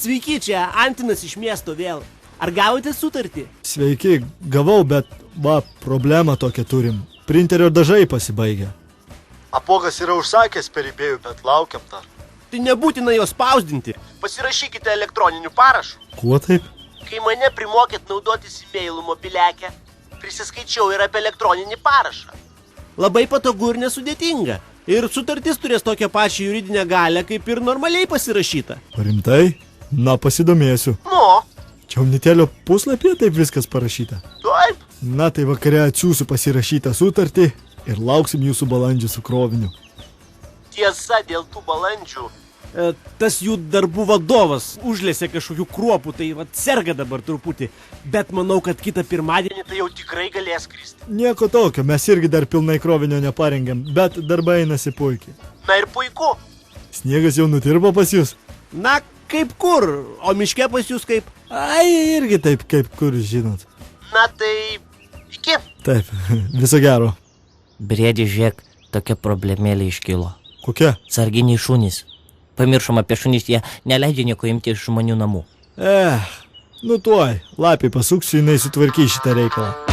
Sveiki, čia Antinas iš miesto vėl. Ar gavote sutartį? Sveiki, gavau, bet problemą tokią turim. Printerio dažai pasibaigė. Apogas yra užsakęs per eBay'ų, bet laukiam dar. Tai nebūtina jo spausdinti. Pasirašykite elektroniniu parašu. Kuo taip? Kai mane primokėt naudotis e-mailų mobiliakę, prisiskaičiau ir apie elektroninį parašą. Labai patogu ir nesudėtinga. Ir sutartis turės tokią pačią juridinę galę, kaip ir normaliai pasirašyta. Rimtai? Na, pasidomėsiu. Nu, Čiaunitėlio puslapyje taip viskas parašyta. taip. Na, tai vakare atsiųsiu pasirašytą sutartį ir lauksim jūsų balandžių su kroviniu. Tiesa, dėl tų balandžių. Tas jų darbų vadovas užlėsė kažkokių kruopų, tai serga dabar truputį. Bet manau, kad kitą pirmadienį tai jau tikrai galės skristi. Nieko tokio, mes irgi dar pilnai krovinio neparengėm, bet darbai einasi puikiai. Na ir puiku. Sniegas jau nutirpo pas jūs? Na, kaip kur? O miške pas jūs kaip? Ai, irgi taip, kaip kur, žinot. Na tai, iki. Taip, viso gero. Briedį, žiūrėk, tokia problemėlė iškilo. Kokia? Sarginiai šunys. Pamiršom apie šunys, jie neleidžia nieko imti iš žmonių namų. Nu tuoj, lapį pasuksiu, jinai sutvarkys šitą reikalą.